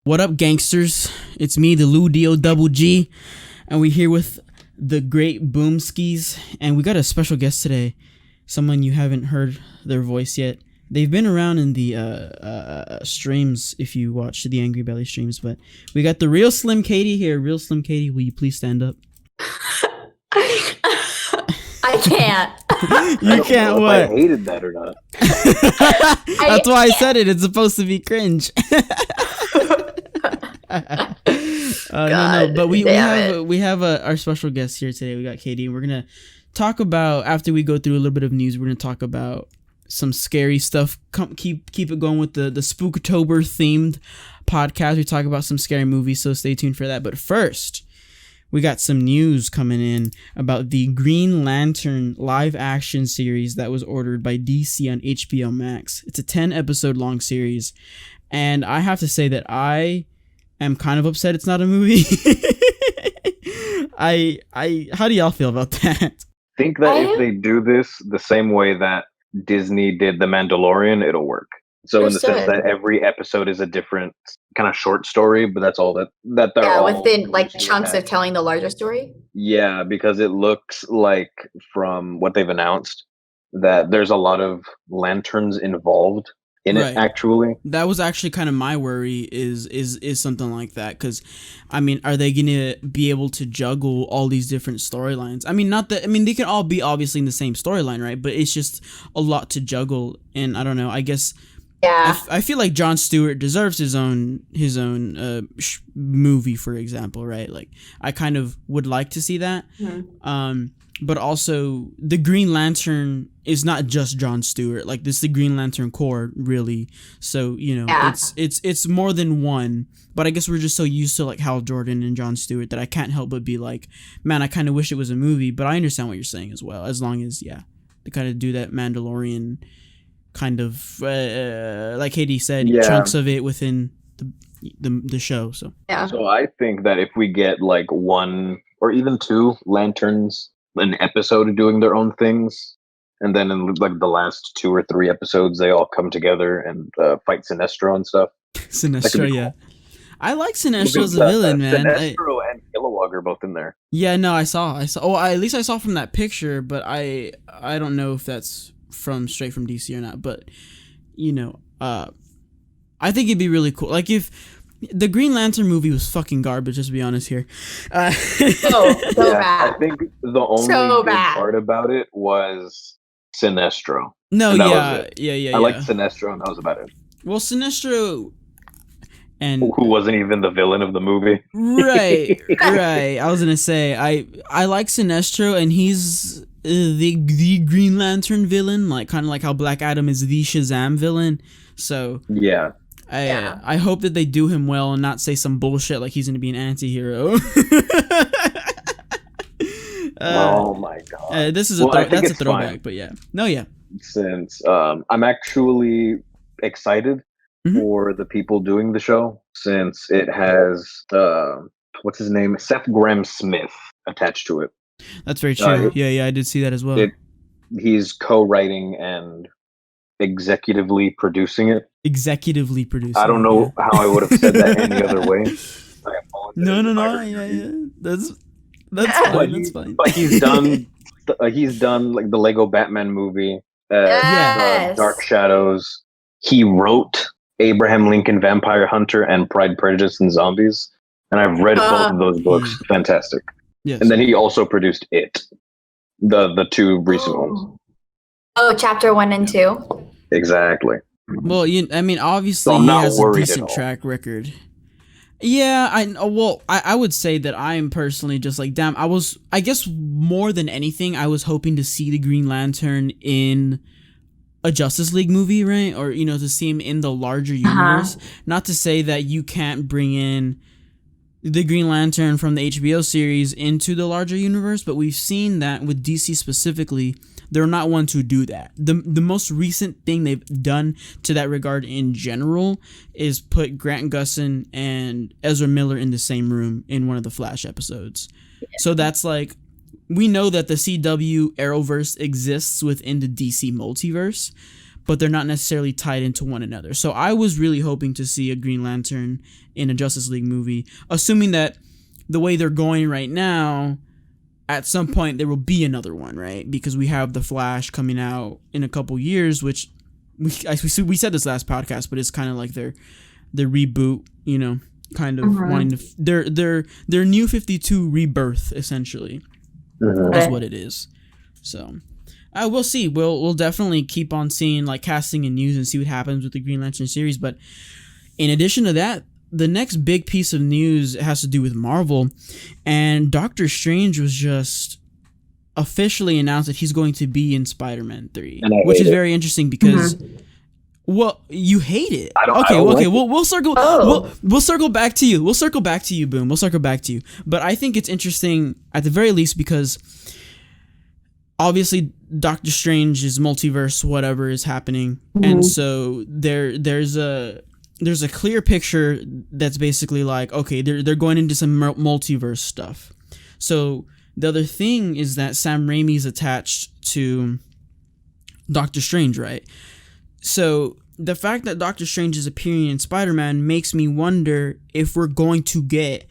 What up, gangsters? It's me, the Lou D O double G, and we're here with the great Boomskis, and we got a special guest today. Someone you haven't heard their voice yet. They've been around in the streams if you watch the Angry Belly streams, but we got the real Slim Katie here. Real Slim Katie, will you please stand up? I can't. You can't know what? if I hated that or not. That's why I said it. It's supposed to be cringe. No, but we have our special guest here today. We got Katie, and we're gonna talk about, after we go through a little bit of news, we're gonna talk about some scary stuff. Keep it going with the Spooktober themed podcast. We talk about some scary movies, so stay tuned for that. But first, we got some news coming in about the Green Lantern live action series that was ordered by DC on HBO Max. It's a 10-episode long series, and I have to say that I am kind of upset it's not a movie. How do y'all feel about that? Think that if they do this the same way that Disney did The Mandalorian, it'll work. So in the sense that every episode is a different kind of short story, but that's all that they're all within like chunks of telling the larger story. Yeah, because it looks like from what they've announced that there's a lot of lanterns involved in it. Actually, that was actually kind of my worry is something like that, because I mean, are they gonna be able to juggle all these different storylines? I mean, they can all be obviously in the same storyline, right? But it's just a lot to juggle, and I don't know, I guess. Yeah, I feel like Jon Stewart deserves his own movie, for example, right? Like, I kind of would like to see that. Mm-hmm. But also, the Green Lantern is not just Jon Stewart. Like, this is the Green Lantern Corps, really. So, you know, it's more than one. But I guess we're just so used to, like, Hal Jordan and Jon Stewart that I can't help but be like, man, I kind of wish it was a movie. But I understand what you're saying as well. As long as, they kind of do that Mandalorian kind of, like Katie said, chunks of it within the show. So I think that if we get, like, one or even two lanterns an episode doing their own things, and then in like the last 2 or 3 episodes they all come together and fight Sinestro and stuff. Sinestro, cool. I like Sinestro as a villain, man. Sinestro and Kilowog are both in there. Yeah, no, I saw. Oh, at least I saw from that picture, but I don't know if that's straight from DC or not. But you know, I think it'd be really cool. Like, if the Green Lantern movie was fucking garbage, let's be honest here. Bad. I think the only good part about it was Sinestro. No, I liked Sinestro, and that was about it. Well, Sinestro, and who wasn't even the villain of the movie. Right. I was gonna say I like Sinestro, and he's the Green Lantern villain, like kind of like how Black Adam is the Shazam villain. So yeah. I hope that they do him well and not say some bullshit like he's going to be an anti-hero. Oh my god! This is that's a throwback, fine. But yeah, no, yeah. Since I'm actually excited for the people doing the show, since it has what's his name, Seth Grahame-Smith attached to it. That's very true. Yeah, I did see that as well. He's co-writing and executively producing it. I don't know how I would have said that any other way. I apologize. No. Yeah. That's fine. That's fine. But he's done like the Lego Batman movie, Dark Shadows. He wrote Abraham Lincoln Vampire Hunter and Pride, Prejudice, and Zombies, and I've read both of those books. Fantastic. Yes. And then he also produced It, the 2 recent ones. Oh, chapter 1 and 2. Exactly. Well, I mean, obviously he has a decent track record. Yeah, I would say that I'm personally just like, damn, I guess more than anything, I was hoping to see the Green Lantern in a Justice League movie, right? Or, you know, to see him in the larger universe. Not to say that you can't bring in the Green Lantern from the HBO series into the larger universe, but we've seen that with DC specifically, they're not one to do that. The most recent thing they've done to that regard in general is put Grant Gustin and Ezra Miller in the same room in one of the Flash episodes. So that's like, we know that the CW Arrowverse exists within the DC multiverse, but they're not necessarily tied into one another. So I was really hoping to see a Green Lantern in a Justice League movie, assuming that the way they're going right now, at some point there will be another one, right? Because we have the Flash coming out in a couple years, which we said this last podcast, but it's kind of like their reboot, you know, kind of wanting to their New 52 rebirth, essentially. Is what it is. So we'll see. We'll definitely keep on seeing like casting and news and see what happens with the Green Lantern series. But in addition to that, the next big piece of news has to do with Marvel, and Doctor Strange was just officially announced that he's going to be in Spider-Man 3, which is very interesting because well, you hate it. We'll circle. We'll circle back to you. We'll circle back to you, Boom. We'll circle back to you. But I think it's interesting at the very least because obviously Doctor Strange's multiverse, whatever is happening, and so there's a clear picture that's basically like, okay, they're going into some multiverse stuff. So the other thing is that Sam Raimi's attached to Doctor Strange, right? So the fact that Doctor Strange is appearing in Spider-Man makes me wonder if we're going to get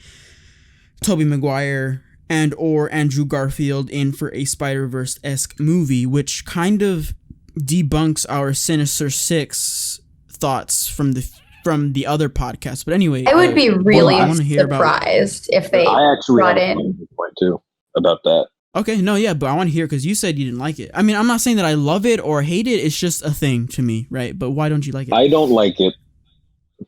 Tobey Maguire and or Andrew Garfield in for a Spider-Verse-esque movie, which kind of debunks our Sinister Six thoughts from the other podcast. But anyway, I would be really surprised if they brought in a point too about that. Okay, no, yeah, but I want to hear because you said you didn't like it. I mean, I'm not saying that I love it or hate it. It's just a thing to me, right? But why don't you like it? I don't like it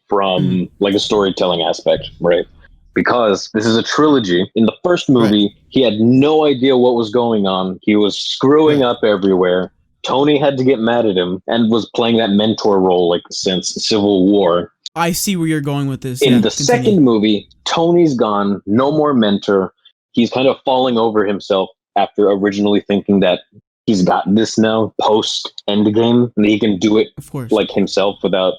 from like a storytelling aspect, right? Because this is a trilogy. In the first movie, he had no idea what was going on. He was screwing up everywhere. Tony had to get mad at him and was playing that mentor role like since Civil War. I see where you're going with this. In the second movie, Tony's gone, no more mentor. He's kind of falling over himself after originally thinking that he's got this now post Endgame and he can do it like himself without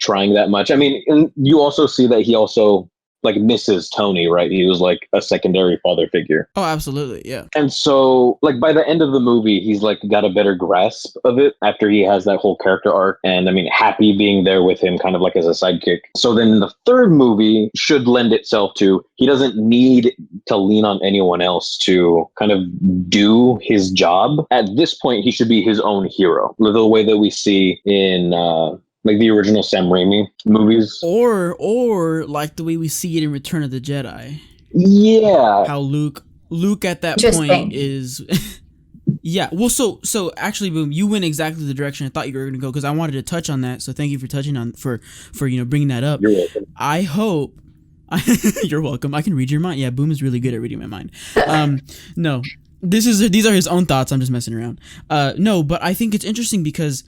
trying that much. I mean, and you also see that he also like misses Tony, right? He was like a secondary father figure. Oh, absolutely, yeah. And so like by the end of the movie, he's like got a better grasp of it after he has that whole character arc. And I mean, Happy being there with him kind of like as a sidekick. So then the third movie should lend itself to, he doesn't need to lean on anyone else to kind of do his job. At this point, he should be his own hero. The way that we see in like the original Sam Raimi movies. Or like the way we see it in Return of the Jedi. Yeah. How Luke at that point is... yeah, well, so actually, Boom, you went exactly the direction I thought you were going to go because I wanted to touch on that. So thank you for touching on, for you know, bringing that up. You're welcome. I hope... You're welcome. I can read your mind. Yeah, Boom is really good at reading my mind. No, these are his own thoughts. I'm just messing around. No, but I think it's interesting because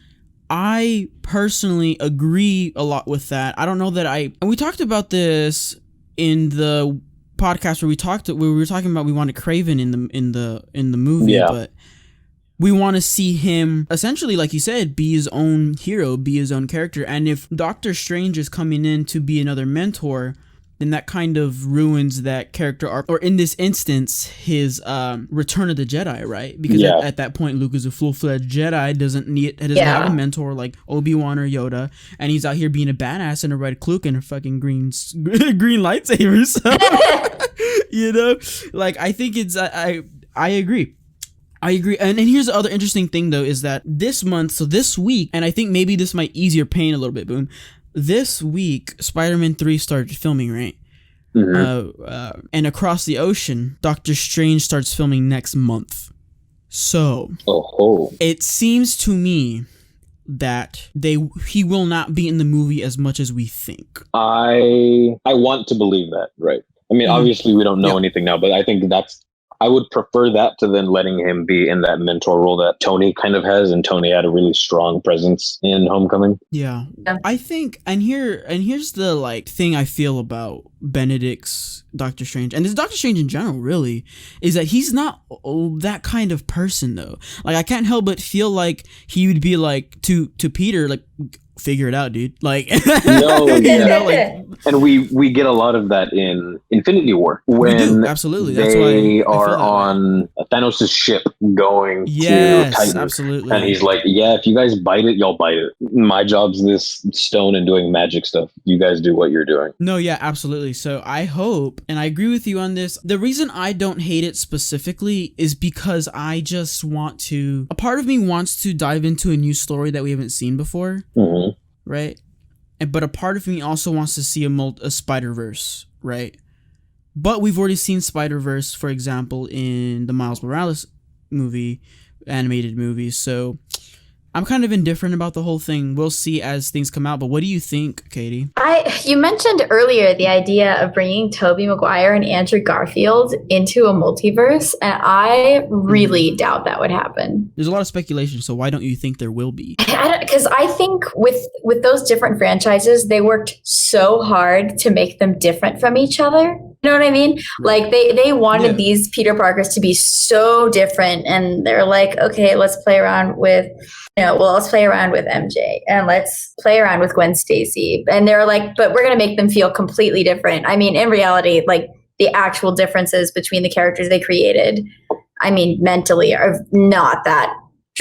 I personally agree a lot with that. I don't know that and we talked about this in the podcast where we were talking about we wanted Kraven in the movie, but we want to see him essentially, like you said, be his own hero, be his own character. And if Doctor Strange is coming in to be another mentor, then that kind of ruins that character arc, or in this instance, his Return of the Jedi, right? Because at that point, Luke is a full-fledged Jedi, doesn't have a mentor like Obi-Wan or Yoda, and he's out here being a badass in a red cloak and a fucking green lightsaber. So, you know, like I think it's I agree. And here's the other interesting thing though is that this week, and I think maybe this might ease your pain a little bit, Boom. This week, Spider-Man 3 started filming, right? And Across the Ocean, Doctor Strange starts filming next month. So, it seems to me that he will not be in the movie as much as we think. I want to believe that, right? I mean, obviously we don't know anything now, but I think I would prefer that to then letting him be in that mentor role that Tony kind of has, and Tony had a really strong presence in Homecoming. Yeah. I think, and here's the like thing I feel about Benedict's Doctor Strange, and this Doctor Strange in general, really, is that he's not that kind of person though. Like I can't help but feel like he would be like to Peter, like, figure it out, dude. Like, no, and we get a lot of that in Infinity War when we do, absolutely. That's they why are on Thanos' ship going to Titan, absolutely. and he's like, "Yeah, if you guys bite it, y'all bite it. My job's this stone and doing magic stuff. You guys do what you're doing." No, yeah, absolutely. So I hope, and I agree with you on this. The reason I don't hate it specifically is because I just want to. A part of me wants to dive into a new story that we haven't seen before. Mm-hmm. Right, but a part of me also wants to see a Spider-Verse, right? But we've already seen Spider-Verse, for example, in the Miles Morales movie, animated movie. So I'm kind of indifferent about the whole thing. We'll see as things come out. But what do you think, Katie? You mentioned earlier the idea of bringing Tobey Maguire and Andrew Garfield into a multiverse, and I really doubt that would happen. There's a lot of speculation, so why don't you think there will be? Because I think with those different franchises, they worked so hard to make them different from each other. You know what I mean? Right. Like they wanted these Peter Parkers to be so different, and they're like, okay, let's play around with, let's play around with MJ and let's play around with Gwen Stacy. And they're like, but we're going to make them feel completely different. I mean, in reality, like the actual differences between the characters they created, I mean, mentally are not that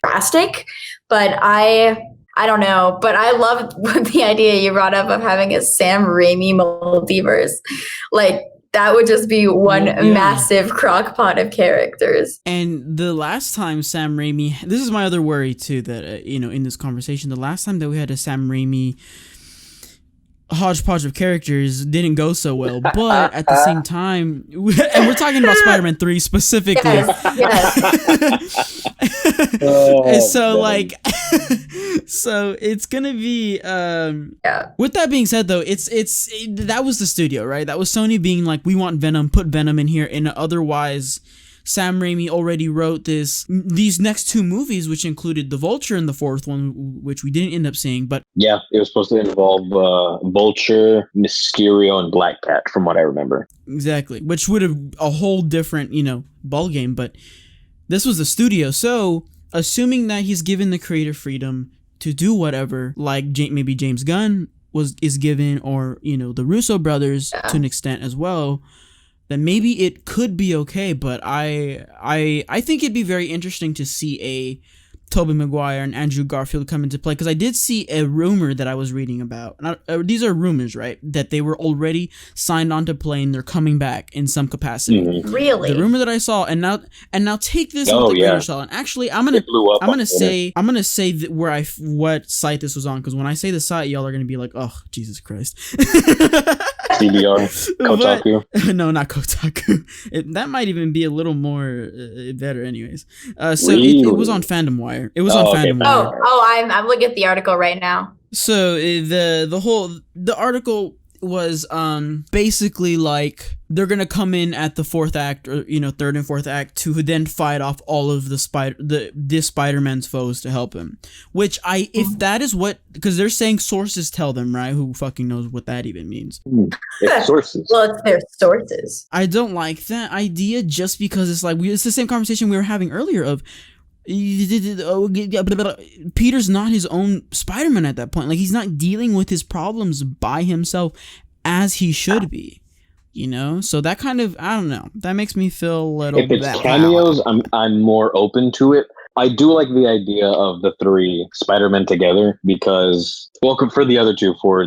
drastic, but I don't know, but I love the idea you brought up of having a Sam Raimi multiverse. Like, that would just be one massive crock pot of characters. And the last time Sam Raimi, this is my other worry too, that, in this conversation, the last time that we had a Sam Raimi hodgepodge of characters didn't go so well. But at the same time, and we're talking about Spider-Man 3 specifically. Yes. So it's gonna be with that being said though, that was the studio, right? That was Sony being like, we want Venom, put Venom in here. And otherwise Sam Raimi already wrote these next two movies, which included the Vulture in the fourth one, which we didn't end up seeing. But yeah, it was supposed to involve Vulture, Mysterio, and Black Cat, from what I remember. Exactly, which would have a whole different, ball game. But this was the studio, so assuming that he's given the creative freedom to do whatever, like maybe James Gunn is given, or the Russo brothers to an extent as well, then maybe it could be okay. But I think it'd be very interesting to see a Tobey Maguire and Andrew Garfield come into play, because I did see a rumor that I was reading about. These are rumors, right? That they were already signed on to play and they're coming back in some capacity. Mm-hmm. Really? The rumor that I saw, and now take this with a grain of salt. And actually, I'm gonna say what site this was on, because when I say the site, y'all are gonna be like, oh, Jesus Christ. CBR, Kotaku. No, not Kotaku. That might even be a little more better, anyways. So really? It was on Fandom Wire. It was on Fandom Wire. I'm looking at the article right now. So the article was basically like they're gonna come in at the fourth act, or third and fourth act, to then fight off all of the Spider-Man's foes to help him. Which if that is what, because they're saying sources tell them, right? Who fucking knows what that even means? It's sources. Well, it's their sources. I don't like that idea, just because it's like it's the same conversation we were having earlier of. Peter's not his own Spider-Man at that point. Like, he's not dealing with his problems by himself as he should be, so that kind of, I don't know, that makes me feel a little if it's cameos, I'm more open to it. I do like the idea of the three Spider-Men together, because, well, for the other two, for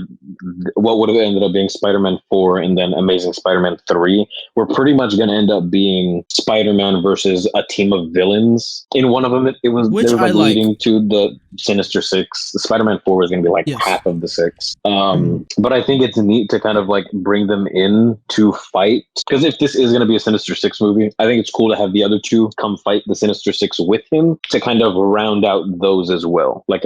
what would have ended up being Spider-Man 4 and then Amazing Spider-Man 3, we're pretty much going to end up being Spider-Man versus a team of villains. In one of them, they were leading to the Sinister Six. Spider-Man 4 was going to be like half of the six. But I think it's neat to kind of like bring them in to fight. Because if this is going to be a Sinister Six movie, I think it's cool to have the other two come fight the Sinister Six with him, to kind of round out those as well, like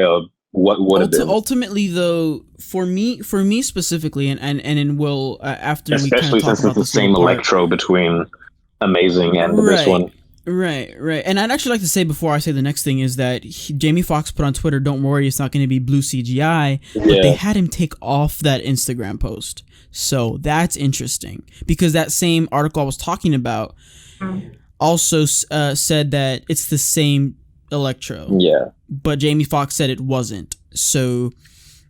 what would have been. Ultimately, though, for me specifically, and we'll after especially we kind of talk since it's the same Electro between Amazing and this one. Right. And I'd actually like to say, before I say the next thing, is that Jamie Foxx put on Twitter, "Don't worry, it's not going to be blue CGI," but they had him take off that Instagram post. So that's interesting, because that same article I was talking about also said that it's the same Electro. Yeah. But Jamie Foxx said it wasn't. So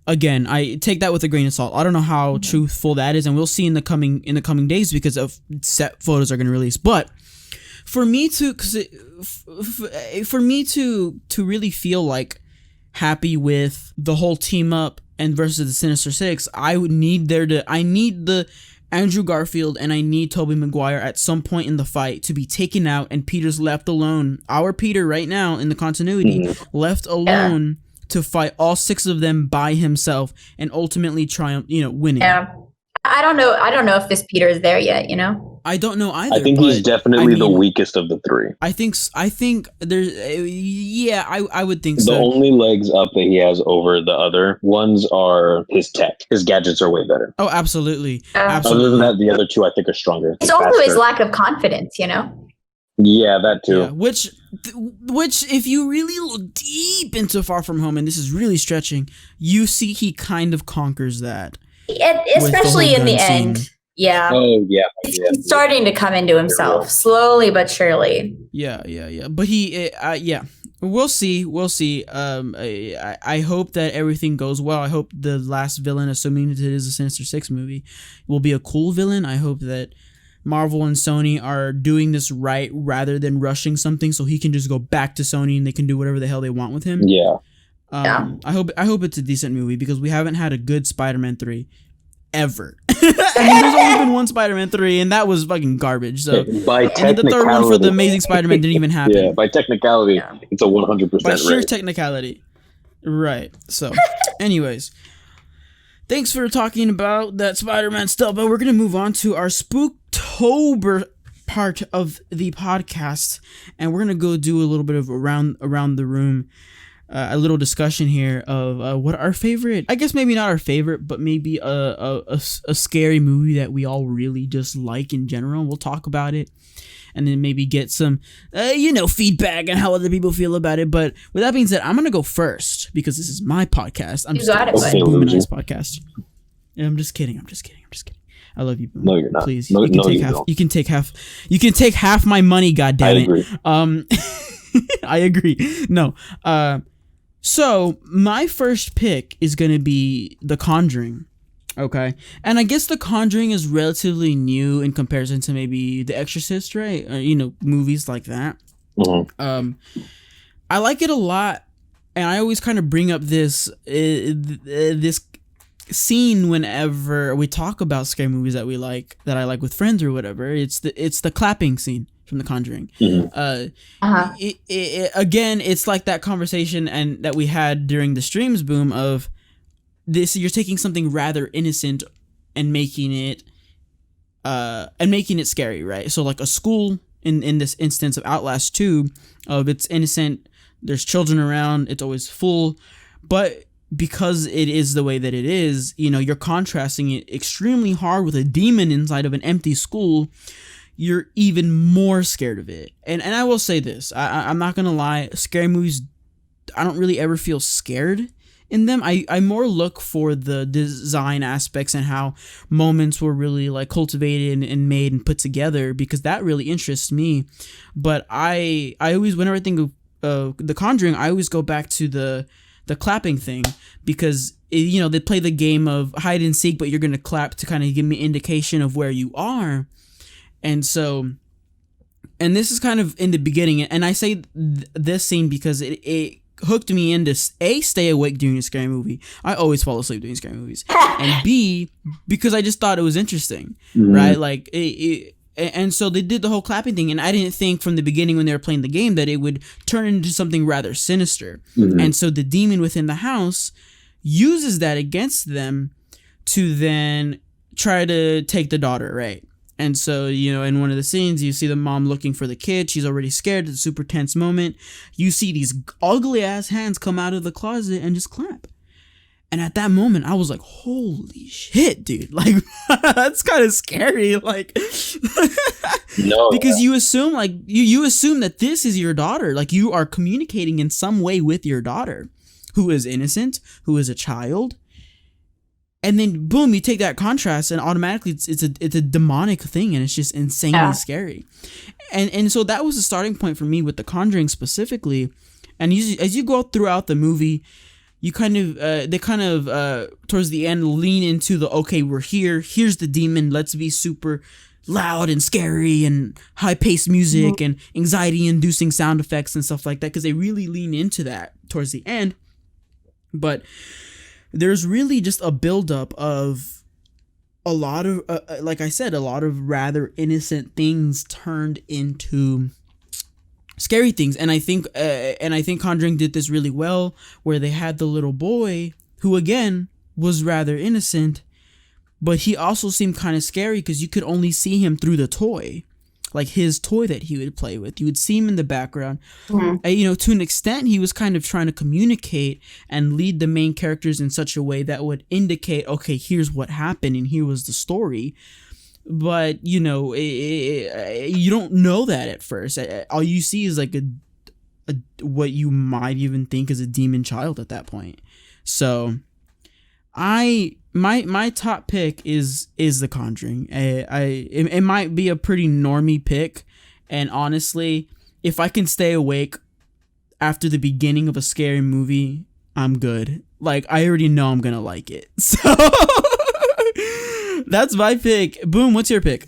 again, I take that with a grain of salt. I don't know how truthful that is, and we'll see in the coming days because of set photos are going to release. But for me to really feel like happy with the whole team up and versus the Sinister Six, I need the Andrew Garfield and I need Tobey Maguire at some point in the fight to be taken out and Peter's left alone. Our Peter right now in the continuity left alone to fight all 6 of them by himself and ultimately triumph, winning. Yeah. I don't know if this Peter is there yet, I don't know either. I think he's definitely the weakest of the 3. I think there's I would think so. The only legs up that he has over the other ones are his tech. His gadgets are way better. Oh, absolutely. Other than that, the other 2 I think are stronger. It's also his lack of confidence, Yeah, that too. Yeah, which if you really look deep into Far From Home, and this is really stretching, you see he kind of conquers that. Especially in the end. Yeah. Oh, yeah. He's starting to come into himself, slowly but surely. Yeah. But we'll see. I hope that everything goes well. I hope the last villain, assuming that it is a Sinister Six movie, will be a cool villain. I hope that Marvel and Sony are doing this right rather than rushing something so he can just go back to Sony and they can do whatever the hell they want with him. Yeah. I hope it's a decent movie because we haven't had a good Spider-Man 3 ever. There's only been one Spider-Man 3 and that was fucking garbage. So by technicality, the third one for the Amazing Spider-Man didn't even happen. Yeah, by technicality, it's a 100% by sheer rate. technicality. Right. So, anyways, thanks for talking about that Spider-Man stuff, but we're going to move on to our Spooktober part of the podcast, and we're going to go do a little bit of around the room, a little discussion here of what our favorite, I guess maybe not our favorite, but maybe a scary movie that we all really just like in general. We'll talk about it. And then maybe get some, feedback on how other people feel about it. But with that being said, I'm going to go first because this is my podcast. You got it, this is Boom and I's podcast. Yeah, I'm just kidding. I love you, Boom. No, you're not. Please, you can take half. You can take half my money. Goddammit. I agree. No. So my first pick is going to be The Conjuring. Okay, and I guess The Conjuring is relatively new in comparison to maybe The Exorcist, right? Movies like that. Mm-hmm. I like it a lot, and I always kind of bring up this scene whenever we talk about scary movies that I like with friends or whatever. It's the clapping scene from The Conjuring. Mm-hmm. Again, it's like that conversation and that we had during the streams, Boom, of this, you're taking something rather innocent and making it scary, right? So like a school in this instance of Outlast 2, of it's innocent, there's children around, it's always full, but because it is the way that it is, you're contrasting it extremely hard with a demon inside of an empty school, you're even more scared of it. And I will say this, I'm not gonna lie, scary movies, I don't really ever feel scared in them. I more look for the design aspects and how moments were really like cultivated and made and put together, because that really interests me. But I always, whenever I think of The Conjuring, I always go back to the clapping thing, because they play the game of hide and seek, but you're gonna clap to kind of give me indication of where you are. And so, and this is kind of in the beginning, and I say this scene because it hooked me into stay awake during a scary movie. I always fall asleep during scary movies, and B, because I just thought it was interesting, right? Like and so they did the whole clapping thing, and I didn't think from the beginning when they were playing the game that it would turn into something rather sinister. And so the demon within the house uses that against them to then try to take the daughter, right? And so, in one of the scenes, you see the mom looking for the kid. She's already scared. It's a super tense moment. You see these ugly ass hands come out of the closet and just clap. And at that moment, I was like, holy shit, dude. Like, that's kind of scary. Like, no, because you assume, like, you assume that this is your daughter. Like, you are communicating in some way with your daughter, who is innocent, who is a child. And then boom, you take that contrast and automatically it's a demonic thing, and it's just insanely scary. And so that was the starting point for me with The Conjuring specifically. And as you go throughout the movie, you kind of they kind of towards the end lean into the, okay, we're here's the demon, let's be super loud and scary and high-paced music and anxiety-inducing sound effects and stuff like that, because they really lean into that towards the end. But there's really just a buildup of a lot of like I said, a lot of rather innocent things turned into scary things. And I think Conjuring did this really well, where they had the little boy who again was rather innocent, but he also seemed kind of scary because you could only see him through the toy, like his toy that he would play with. You would see him in the background. To an extent, he was kind of trying to communicate and lead the main characters in such a way that would indicate, okay, here's what happened and here was the story. But, you don't know that at first. All you see is like a what you might even think is a demon child at that point. So my top pick is The Conjuring. It might be a pretty normie pick, and honestly, if I can stay awake after the beginning of a scary movie, I'm good. Like, I already know I'm gonna like it. So that's my pick. Boom, what's your pick?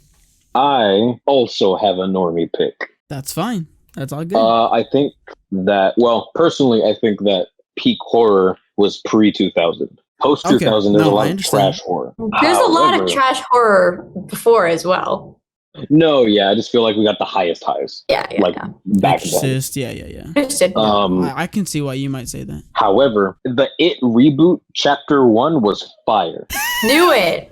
I also have a normie pick. That's fine. That's all good. I think that, personally, I think that peak horror was pre-2000. Post-2000, there's a lot of trash horror. There's a lot of trash horror before as well. No, yeah, I just feel like we got the highest highs. Yeah. Back then. Yeah. I can see why you might say that. However, the It reboot, Chapter 1 was fire. Knew it.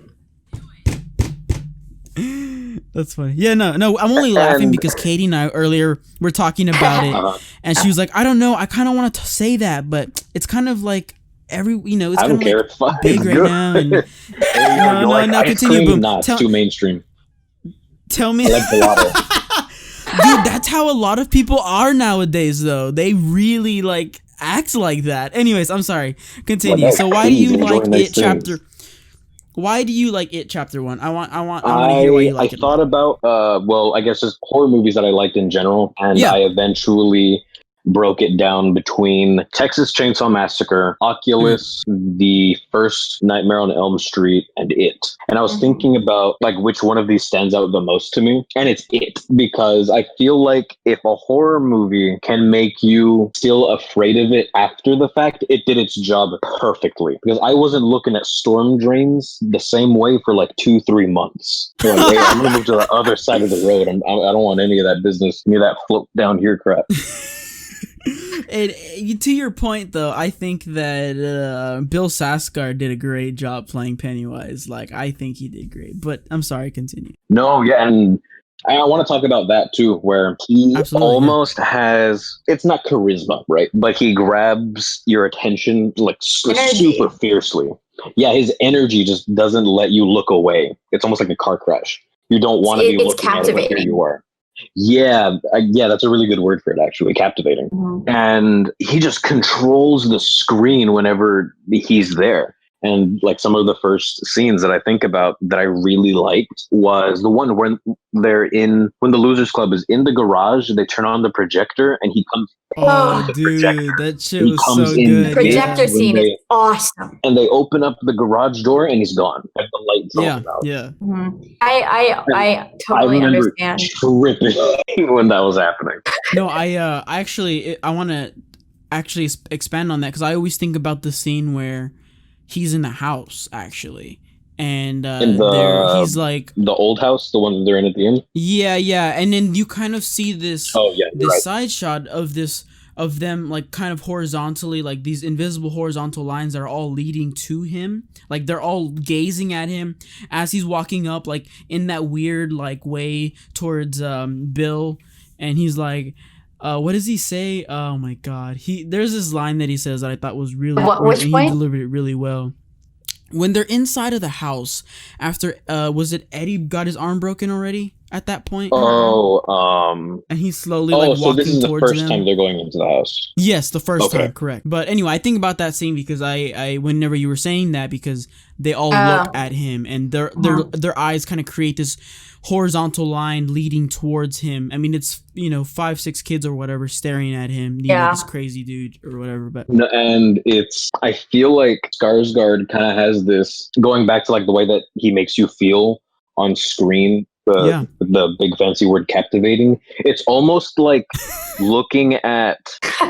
That's funny. Yeah, no, I'm only laughing because Katie and I earlier were talking about it, and she was like, I don't know, I kind of want to say that, but it's kind of like it's kind of like big right now. And no, continue. Boom. It's too mainstream. Tell me. I like gelato. Dude, that's how a lot of people are nowadays, though. They really act like that. Anyways, I'm sorry. Continue. So why do you like It Chapter? Why do you like It Chapter 1? I want to hear why you like it. I thought about I guess just horror movies that I liked in general, and I eventually broke it down between Texas Chainsaw Massacre, Oculus, the first Nightmare on Elm Street, and It. And I was thinking about which one of these stands out the most to me, and it's It, because I feel like if a horror movie can make you still afraid of it after the fact, it did its job perfectly. Because I wasn't looking at storm drains the same way for 2-3 months. Hey, I'm gonna move to the other side of the road. I don't want any of that business, any of that float down here crap. And to your point, though, I think that Bill Skarsgård did a great job playing Pennywise. I think he did great. But I'm sorry, continue. No, yeah, and I want to talk about that too, where he almost has, it's not charisma, right? But he grabs your attention super fiercely. Yeah, his energy just doesn't let you look away. It's almost like a car crash. You don't want to be looking at it, but here you are. Yeah, that's a really good word for it, actually. Captivating. And he just controls the screen whenever he's there. And some of the first scenes that I think about that I really liked was the one when when the Losers Club is in the garage, they turn on the projector and he comes. Oh, dude, that shit was so good. Projector scene is awesome. And they open up the garage door and he's gone. And the lights out. I totally understand. Tripping when that was happening. No, I want to actually expand on that, because I always think about the scene where he's in the house, actually, and he's the old house, the one that they're in at the end. Yeah, and then you kind of see this side shot of them kind of horizontally, these invisible horizontal lines that are all leading to him, they're all gazing at him as he's walking up, in that weird way towards Bill, and he's what does he say? Oh my God. There's this line that he says that I thought was really which and point? He delivered it really well. When they're inside of the house after was it Eddie got his arm broken already? at that point. And he's slowly like walking towards them. So this is the first time they're going into the house. Yes, the first time, correct. But anyway, I think about that scene because I whenever you were saying that, because they all look at him and their eyes kind of create this horizontal line leading towards him. I mean, it's 5-6 kids or whatever staring at him, this crazy dude or whatever. But and I feel like Skarsgård kind of has this, going back to like the way that he makes you feel on screen, the big fancy word captivating. It's almost like looking at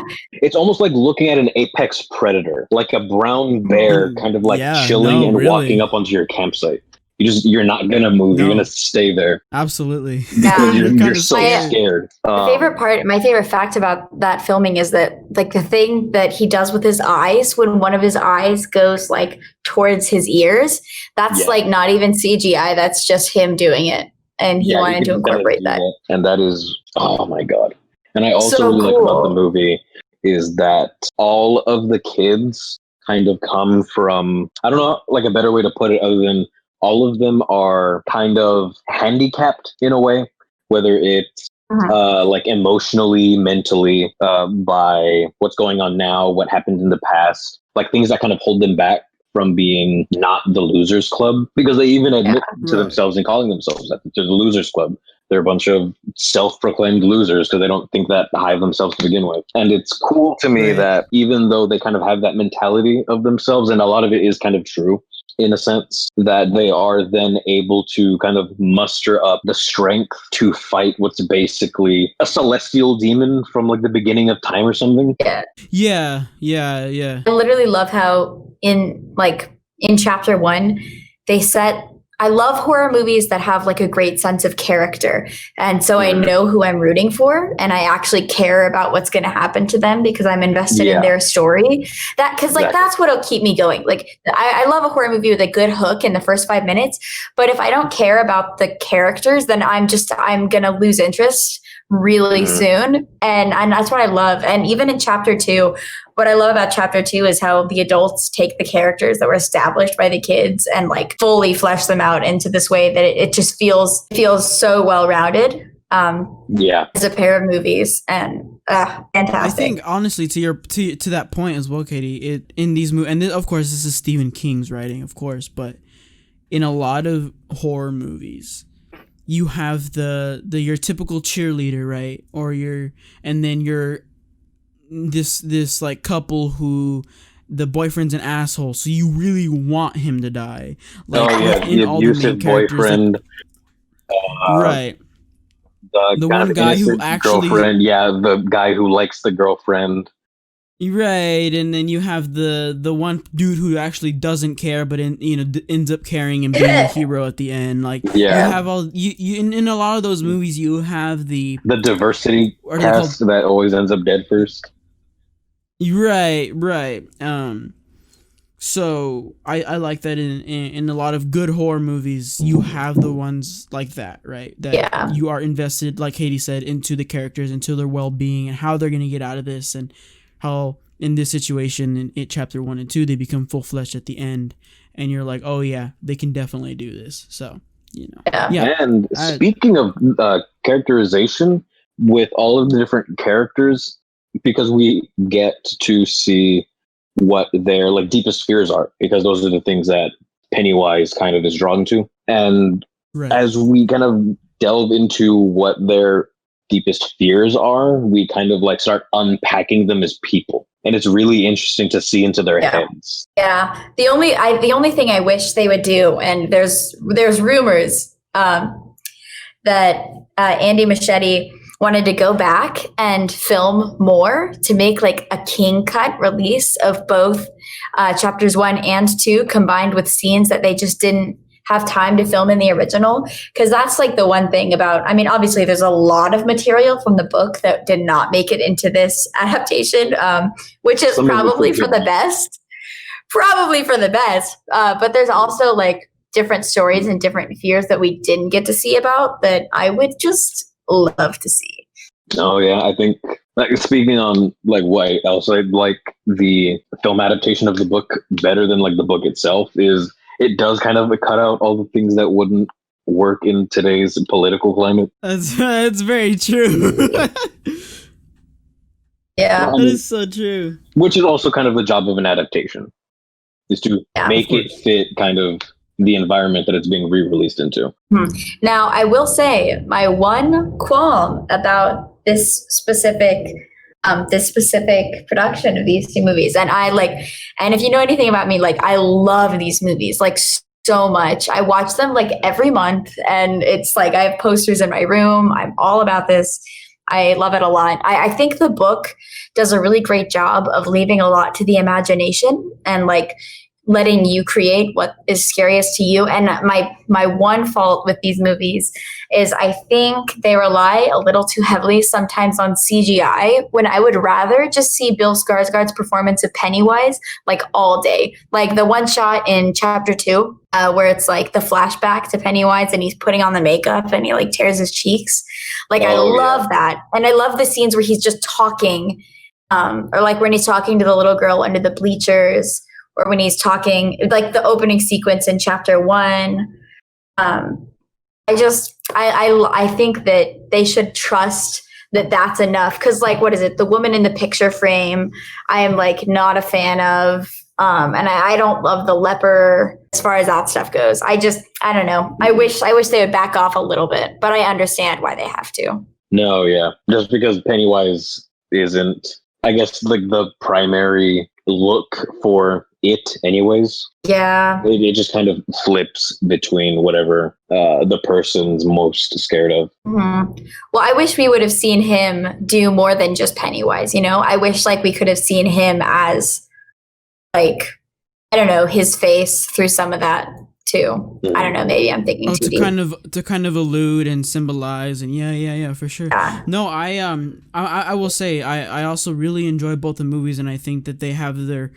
an apex predator, like a brown bear, kind of like chilling and walking up onto your campsite. You're not gonna move. You're gonna stay there. Absolutely. Because you're so scared. My favorite fact about that filming is that like the thing that he does with his eyes, when one of his eyes goes like towards his ears, that's like not even CGI. That's just him doing it, and he wanted to incorporate that. And that is, oh my god. And I also really like about the movie is that all of the kids kind of come from, I don't know, like a better way to put it other than, all of them are kind of handicapped in a way, whether it's like emotionally, mentally, by what's going on now, what happened in the past, like things that kind of hold them back from being not the losers club, because they even admit to themselves and calling themselves that they're the losers club. They're a bunch of self-proclaimed losers because they don't think that high of themselves to begin with. And it's cool to me that even though they kind of have that mentality of themselves, and a lot of it is kind of true, in a sense, that they are then able to kind of muster up the strength to fight what's basically a celestial demon from like the beginning of time or something. Yeah. I literally love how in chapter 1, I love horror movies that have like a great sense of character. And so I know who I'm rooting for, and I actually care about what's going to happen to them because I'm invested in their story. That's what'll keep me going. Like I love a horror movie with a good hook in the first 5 minutes, but if I don't care about the characters, then I'm going to lose interest really soon. And that's what I love. And even in chapter 2, what I love about chapter 2 is how the adults take the characters that were established by the kids and like fully flesh them out into this way that it just feels so well-rounded. As a pair of movies, and fantastic. I think honestly, to that point as well, Katie, in these movies, and of course this is Stephen King's writing, of course, but in a lot of horror movies, you have your typical cheerleader, right? And then you're this like couple who the boyfriend's an asshole, so you really want him to die. Like, the abusive boyfriend, right? The one guy who actually, the guy who likes the girlfriend. Right, and then you have the one dude who actually doesn't care, but ends up caring and being a hero at the end. Like you have you in a lot of those movies, you have the diversity cast that always ends up dead first. Right. So I like that in a lot of good horror movies, you have the ones like that, right? That you are invested, like Katie said, into the characters, into their well-being, and how they're gonna get out of this, and how in this situation in chapter 1 and 2 they become full-fledged at the end, and you're like, oh yeah, they can definitely do this. So And speaking of characterization, with all of the different characters, because we get to see what their like deepest fears are, because those are the things that Pennywise kind of is drawn to, and as we kind of delve into what their deepest fears are, we kind of like start unpacking them as people, and it's really interesting to see into their heads. The only thing I wish they would do, and there's rumors that Andy Muschietti wanted to go back and film more to make like a king cut release of both chapters 1 and 2 combined with scenes that they just didn't have time to film in the original. Because that's like the one thing about, I mean, obviously there's a lot of material from the book that did not make it into this adaptation, which is probably for the best. But there's also like different stories and different fears that we didn't get to see about that I would just love to see. Oh yeah, I think like speaking on like what else I'd like the film adaptation of the book better than like the book itself is it does kind of cut out all the things that wouldn't work in today's political climate. That's very true. Yeah, that is so true. Which is also kind of the job of an adaptation, is to make it fit kind of the environment that it's being re-released into. Now, I will say my one qualm about this specific production of these two movies, and if you know anything about me, like I love these movies like so much. I watch them like every month, and it's like I have posters in my room. I'm all about this. I love it a lot. I think the book does a really great job of leaving a lot to the imagination and like letting you create what is scariest to you. And my one fault with these movies is I think they rely a little too heavily sometimes on CGI, when I would rather just see Bill Skarsgård's performance of Pennywise like all day. Like the one shot in chapter 2 where it's like the flashback to Pennywise and he's putting on the makeup and he like tears his cheeks. Like I love that. And I love the scenes where he's just talking, or like when he's talking to the little girl under the bleachers, or when he's talking, like the opening sequence in chapter 1. I think that they should trust that that's enough. Cause like, what is it? The woman in the picture frame, I am like not a fan of. And I don't love the leper as far as that stuff goes. I don't know. I wish they would back off a little bit, but I understand why they have to. No, yeah. Just because Pennywise isn't, I guess, like the primary look for it anyways. Yeah. It just kind of flips between whatever the person's most scared of. Mm-hmm. Well, I wish we would have seen him do more than just Pennywise, you know? I wish like we could have seen him as like, I don't know, his face through some of that too. Mm-hmm. I don't know, maybe I'm thinking too deep. To kind of allude and symbolize, and yeah, for sure. Yeah. No, I will say I also really enjoy both the movies, and I think that they have their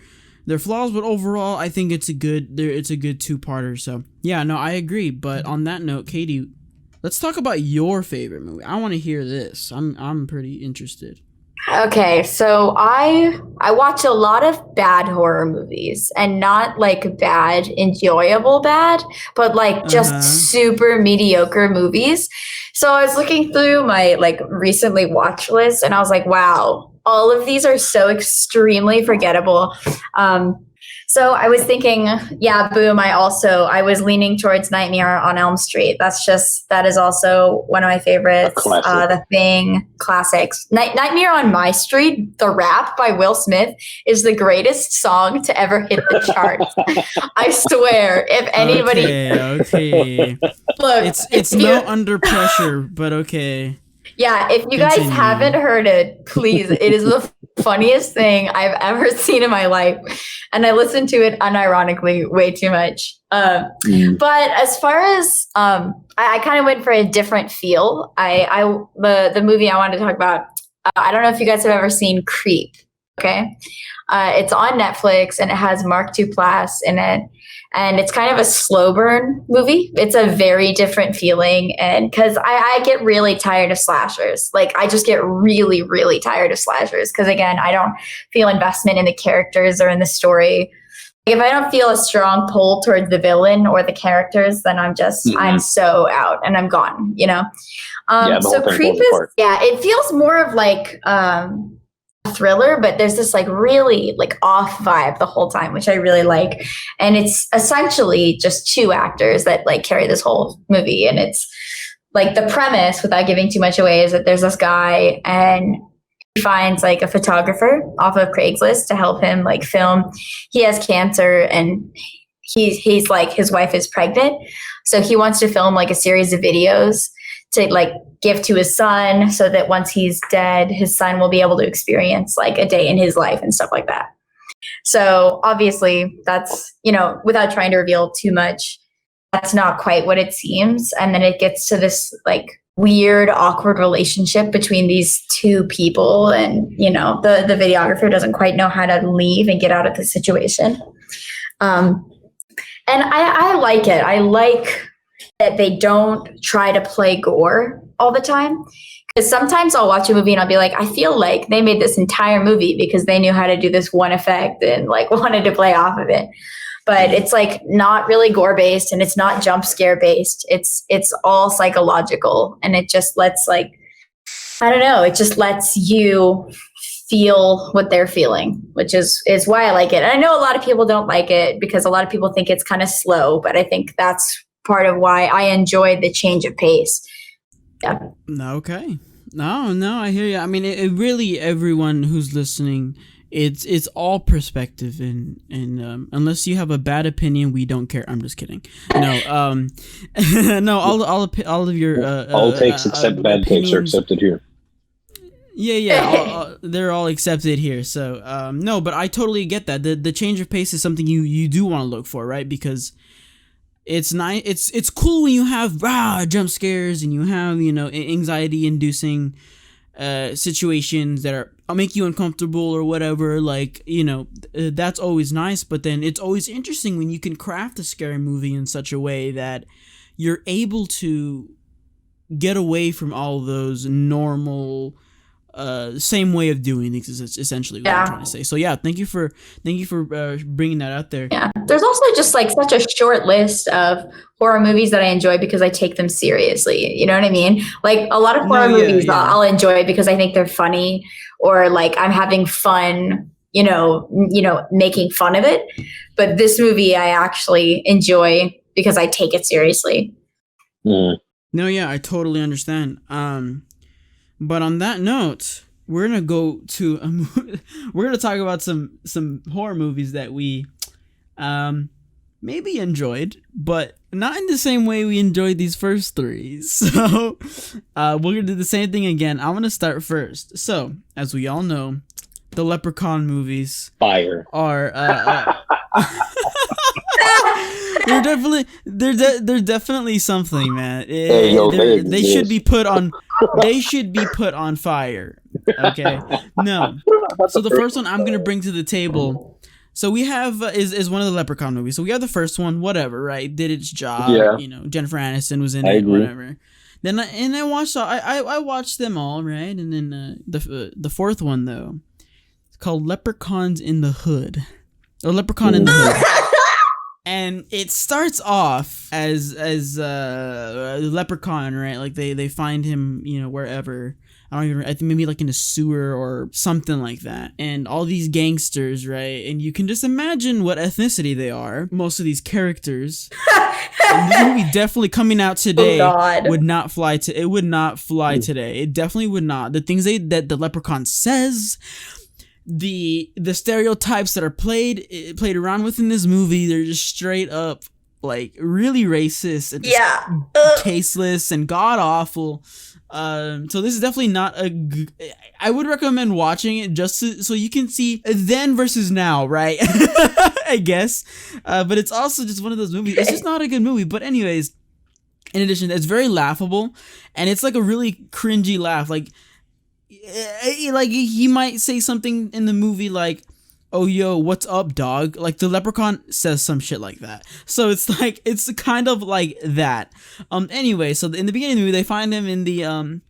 flaws, but overall I think it's a good two-parter. So yeah, no, I agree. But on that note, Katie, let's talk about your favorite movie. I want to hear this. I'm pretty interested. Okay, so I watch a lot of bad horror movies, and not like bad, enjoyable bad, but like just super mediocre movies. So I was looking through my like recently watched list, and I was like, wow, all of these are so extremely forgettable. So I was thinking, yeah, boom. I was leaning towards Nightmare on Elm Street. That is also one of my favorites. The Thing, classics. Nightmare on My Street, the rap by Will Smith, is the greatest song to ever hit the charts. I swear, if anybody. Okay. Look, it's no Under Pressure, but okay. Yeah, if you guys haven't heard it, please. It is the funniest thing I've ever seen in my life. And I listen to it unironically way too much. But as far as, I kind of went for a different feel. The movie I wanted to talk about, I don't know if you guys have ever seen Creep, okay? It's on Netflix, and it has Mark Duplass in it. And it's kind of a slow burn movie. It's a very different feeling. And because I get really tired of slashers. Like, I just get really, really tired of slashers. Because, again, I don't feel investment in the characters or in the story. If I don't feel a strong pull towards the villain or the characters, then I'm so out and I'm gone, you know? So Creep is, it feels more of like thriller, but there's this like really like off vibe the whole time, which I really like. And it's essentially just two actors that like carry this whole movie. And it's like the premise, without giving too much away, is that there's this guy and he finds like a photographer off of Craigslist to help him like film. He has cancer, and he's like, his wife is pregnant. So he wants to film like a series of videos to like give to his son, so that once he's dead, his son will be able to experience like a day in his life and stuff like that. So obviously that's, you know, without trying to reveal too much, that's not quite what it seems. And then it gets to this like weird, awkward relationship between these two people. And, you know, the videographer doesn't quite know how to leave and get out of the situation. And I like it. I like that they don't try to play gore all the time. Because sometimes I'll watch a movie and I'll be like, I feel like they made this entire movie because they knew how to do this one effect and like wanted to play off of it. but it's like not really gore based and it's not jump scare based. It's all psychological, and it just lets like, I don't know, it just lets you feel what they're feeling, which is why I like it. And I know a lot of people don't like it because a lot of people think it's kind of slow, but I think that's part of why I enjoy the change of pace. Yeah. Okay. No, I hear you. I mean, it really, everyone who's listening, it's all perspective, and unless you have a bad opinion, we don't care. I'm just kidding. No, no, all of your all takes except bad takes are accepted here. Yeah, they're all accepted here. So no, but I totally get that. The change of pace is something you do want to look for, right? Because it's nice. It's cool when you have jump scares and you have anxiety inducing situations that make you uncomfortable or whatever. Like that's always nice. But then it's always interesting when you can craft a scary movie in such a way that you're able to get away from all those normal. Same way of doing things is essentially what I'm trying to say. So yeah, thank you for bringing that out there. Yeah, there's also just like such a short list of horror movies that I enjoy because I take them seriously. You know what I mean? Like a lot of horror movies I'll enjoy because I think they're funny, or like I'm having fun. Making fun of it. But this movie I actually enjoy because I take it seriously. Mm. No, yeah, I totally understand. But on that note, we're gonna go to we're gonna talk about some horror movies that we maybe enjoyed, but not in the same way we enjoyed these first three. So we're gonna do the same thing again. I'm gonna start first. So as we all know, the Leprechaun movies fire are they're definitely something, man. They should be put on. They should be put on fire. Okay, no. So the first one I'm gonna bring to the table. So we have is one of the Leprechaun movies. So we have the first one, whatever, right? Did its job. Yeah. Jennifer Aniston was in it, whatever. Then I watched I watched them all, right? And then the fourth one though, it's called Leprechauns in the Hood, or Leprechaun in the Hood. And it starts off as a leprechaun, right? Like they find him, wherever. I think maybe like in a sewer or something like that. And all these gangsters, right? And you can just imagine what ethnicity they are. Most of these characters. And this movie definitely coming out today would not fly today. It definitely would not. The things that the leprechaun says, the stereotypes that are played around with in this movie, they're just straight up like really racist and just tasteless and god awful. So this is definitely not I would recommend watching it just so you can see then versus now, right? I guess. But it's also just one of those movies. It's just not a good movie. But anyways, in addition, it's very laughable, and it's like a really cringy laugh. Like he might say something in the movie like, "Oh yo, what's up, dog?" Like the leprechaun says some shit like that. So it's kind of like that. Anyway, so in the beginning of the movie, they find him in the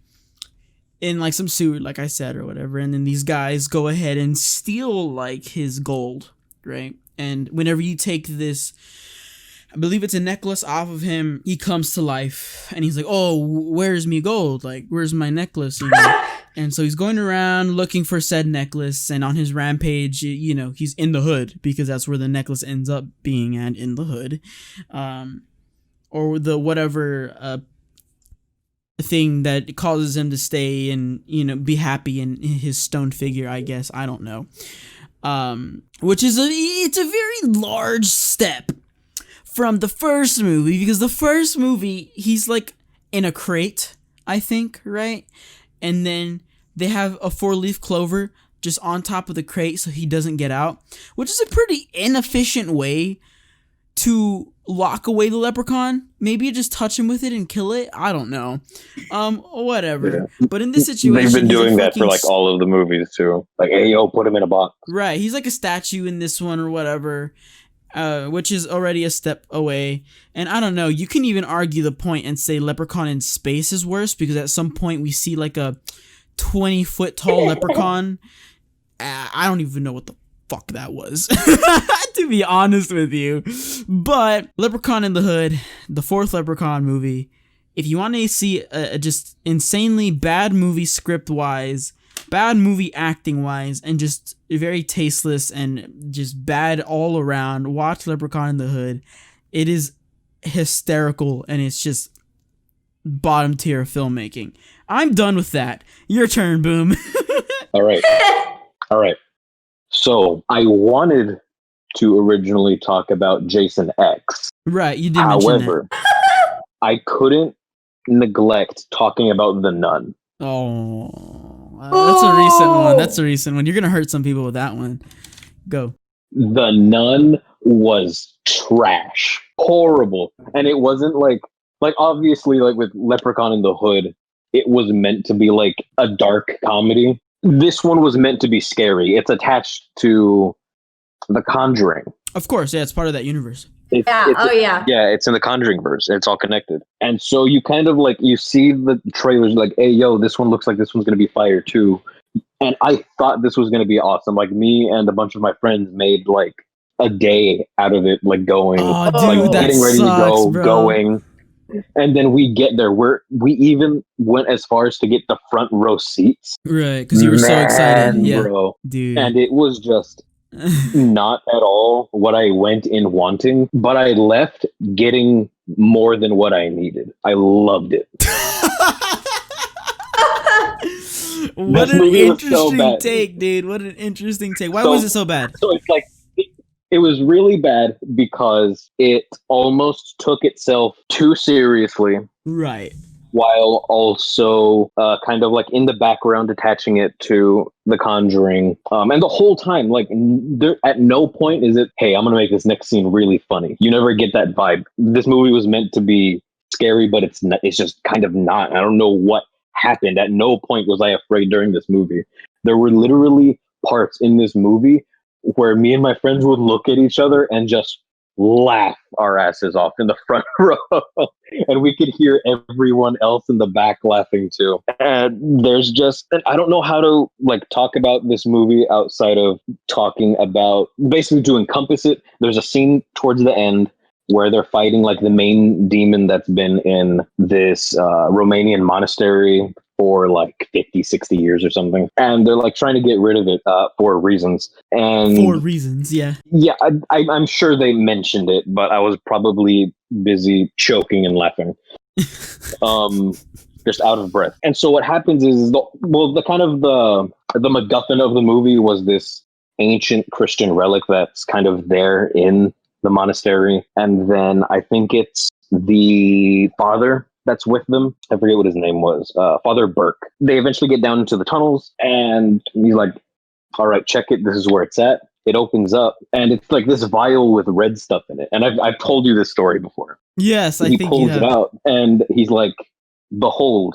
in like some sewer, like I said, or whatever, and then these guys go ahead and steal like his gold, right? And whenever you take this, I believe it's a necklace off of him, he comes to life, and he's like, "Oh, where's me gold? Like, where's my necklace?" And so he's going around looking for said necklace, and on his rampage, he's in the hood because that's where the necklace ends up being at, in the hood, or the whatever thing that causes him to stay and be happy in his stone figure. I guess, I don't know, which is it's a very large step from the first movie, because the first movie he's like in a crate, I think, right? And then they have a 4-leaf clover just on top of the crate so he doesn't get out, which is a pretty inefficient way to lock away the leprechaun. Maybe you just touch him with it and kill it. I don't know. Whatever. Yeah. But in this situation, they've been doing that for like all of the movies too. Like, hey, yo, put him in a box. Right. He's like a statue in this one or whatever. Which is already a step away. And I don't know, you can even argue the point and say Leprechaun in Space is worse, because at some point we see like a 20-foot tall leprechaun. I don't even know what the fuck that was, to be honest with you. But Leprechaun in the Hood, the fourth Leprechaun movie, if you want to see a just insanely bad movie script-wise, bad movie acting-wise, and just very tasteless and just bad all around, watch Leprechaun in the Hood. It is hysterical, and it's just bottom tier filmmaking. I'm done with that. Your turn, Boom. All right. So I wanted to originally talk about Jason X. Right, you did mention that. However, I couldn't neglect talking about The Nun. That's a recent one. That's a recent one. You're gonna hurt some people with that one. Go. The Nun was trash, horrible, and it wasn't like obviously like with Leprechaun in the Hood, it was meant to be like a dark comedy. This one was meant to be scary. It's attached to The Conjuring. Of course, yeah, it's part of that universe. Yeah, it's in the Conjuring verse. It's all connected. And so you kind of like, you see the trailers like, hey, yo, this one looks like this one's going to be fire too. And I thought this was going to be awesome. Like me and a bunch of my friends made like a day out of it, like going, like getting ready to go, going. And then we get there. We even went as far as to get the front row seats. Right, because you were so excited. Yeah, bro. Dude. And it was just not at all what I went in wanting, but I left getting more than what I needed. I loved it. What an interesting take, dude. What an interesting take. Why was it so bad? So it's like, it was really bad because it almost took itself too seriously. Right. While also kind of like in the background attaching it to The Conjuring. And the whole time, like at no point is it, hey, I'm going to make this next scene really funny. You never get that vibe. This movie was meant to be scary, but it's just kind of not. I don't know what happened. At no point was I afraid during this movie. There were literally parts in this movie where me and my friends would look at each other and just laugh our asses off in the front row. And we could hear everyone else in the back laughing too. And there's just, I don't know how to like talk about this movie outside of talking about, basically to encompass it. There's a scene towards the end where they're fighting like the main demon that's been in this Romanian monastery for like 50, 60 years or something. And they're like trying to get rid of it for reasons. And for reasons, yeah. Yeah, I'm sure they mentioned it, but I was probably busy choking and laughing. Just out of breath. And so what happens is, the MacGuffin of the movie was this ancient Christian relic that's kind of there in the monastery. And then I think it's the father that's with them. I forget what his name was. Father Burke. They eventually get down into the tunnels and he's like, all right, check it. This is where it's at. It opens up and it's like this vial with red stuff in it. And I've told you this story before. Yes, I think he pulls it out and he's like, behold,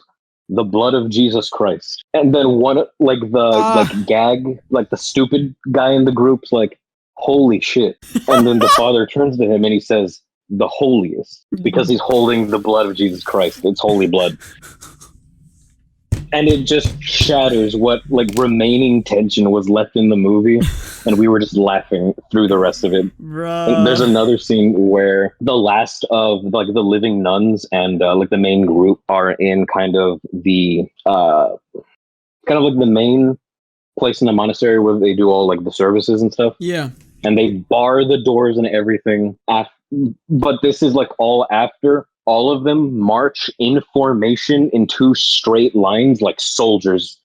the blood of Jesus Christ. And then one, like like gag, like the stupid guy in the group's like, holy shit. And then the father turns to him and he says, the holiest, because he's holding the blood of Jesus Christ. It's holy blood. And it just shatters what like remaining tension was left in the movie. And we were just laughing through the rest of it. There's another scene where the last of like the living nuns and like the main group are in kind of the like the main place in the monastery where they do all like the services and stuff. Yeah. And they bar the doors and everything. But this is like all after all of them march in formation in two straight lines like soldiers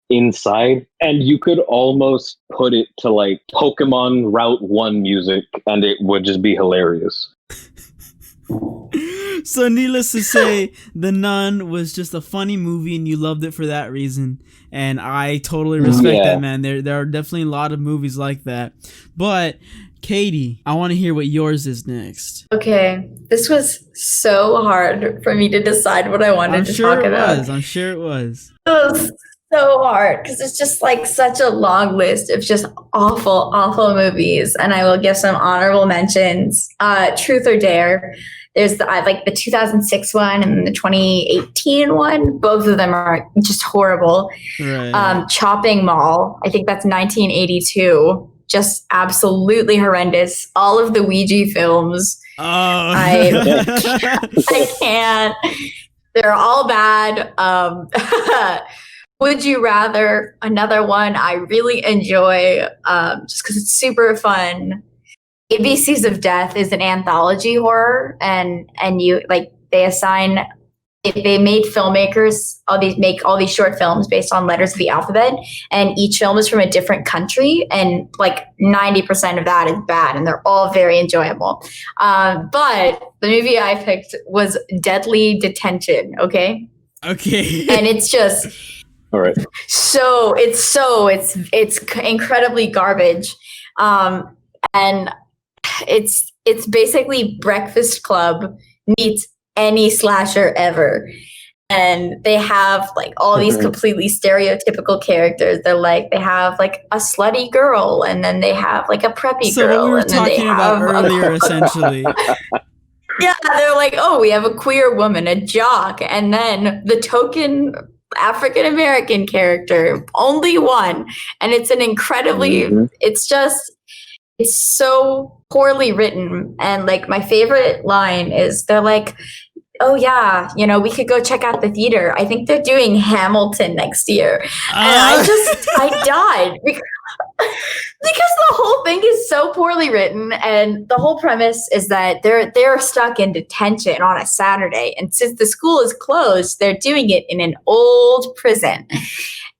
inside. And you could almost put it to like Pokemon Route 1 music and it would just be hilarious. So needless to say, The Nun was just a funny movie and you loved it for that reason. And I totally respect that, man. There are definitely a lot of movies like that. But Katie, I want to hear what yours is next. Okay. This was so hard for me to decide what I wanted to talk about. I'm sure it was. It was so hard because it's just like such a long list of just awful, awful movies. And I will give some honorable mentions. Truth or Dare. There's the 2006 one and the 2018 one. Both of them are just horrible. Right. Chopping Mall. I think that's 1982. just absolutely horrendous. All of the Ouija films. Oh. I can't. They're all bad. Would You Rather, another one I really enjoy, just because it's super fun. ABCs of Death is an anthology horror, and you like they made filmmakers make all these short films based on letters of the alphabet, and each film is from a different country, and like 90% of that is bad, and they're all very enjoyable. But the movie I picked was Deadly Detention. Okay, and it's just all right. So it's incredibly garbage, and it's basically Breakfast Club meets any slasher ever. And they have like all these completely stereotypical characters. They have like a slutty girl, and then they have like a preppy girl. So what we were talking about earlier, essentially. Yeah, they're like, oh, we have a queer woman, a jock, and then the token African American character, only one. And it's an incredibly, it's so poorly written. And like my favorite line is they're like, oh yeah, we could go check out the theater. I think they're doing Hamilton next year. And I died because the whole thing is so poorly written. And the whole premise is that they're stuck in detention on a Saturday. And since the school is closed, they're doing it in an old prison.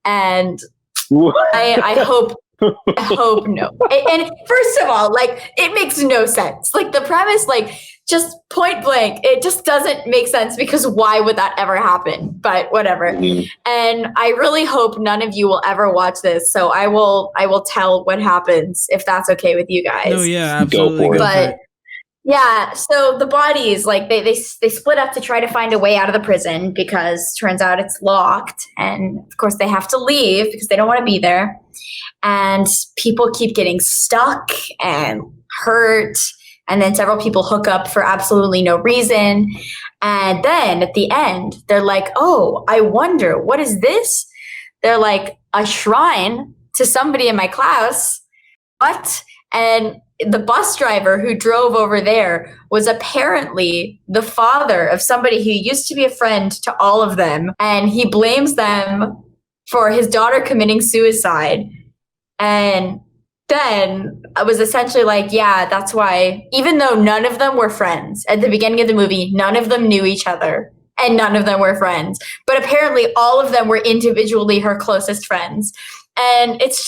And I hope no. And first of all, like, it makes no sense. Like, the premise, like, just point blank, it just doesn't make sense, because why would that ever happen? But whatever. And I really hope none of you will ever watch this. So I will tell what happens, if that's okay with you guys. No, yeah, absolutely. Go for it. But yeah, so the bodies, like, they split up to try to find a way out of the prison, because turns out it's locked. And of course they have to leave because they don't want to be there. And people keep getting stuck and hurt. And then several people hook up for absolutely no reason. And then at the end, they're like, oh, I wonder, what is this? They're like, a shrine to somebody in my class. What? And the bus driver who drove over there was apparently the father of somebody who used to be a friend to all of them. And he blames them for his daughter committing suicide. And then I was essentially like, yeah, that's why, even though none of them were friends at the beginning of the movie, none of them knew each other and none of them were friends. But apparently all of them were individually her closest friends. And it's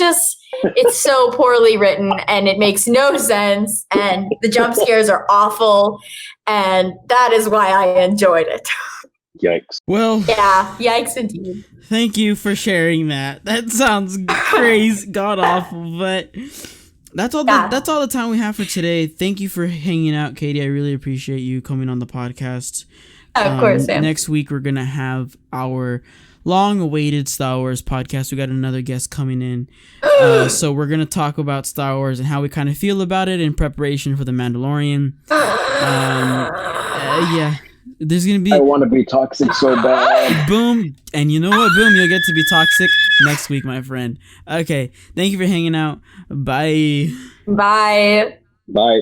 so poorly written, and it makes no sense. And the jump scares are awful. And that is why I enjoyed it. Yikes. Well, yeah, yikes indeed. Thank you for sharing that. That sounds crazy, god awful, but that's all the time we have for today. Thank you for hanging out, Katie. I really appreciate you coming on the podcast. Of course, Sam. Next week we're gonna have our long-awaited Star Wars podcast. We got another guest coming in, so we're gonna talk about Star Wars and how we kind of feel about it in preparation for the Mandalorian. Yeah. There's gonna be. I want to be toxic so bad. Boom, and you know what? Boom, you'll get to be toxic next week, my friend. Okay, thank you for hanging out. Bye. Bye. Bye.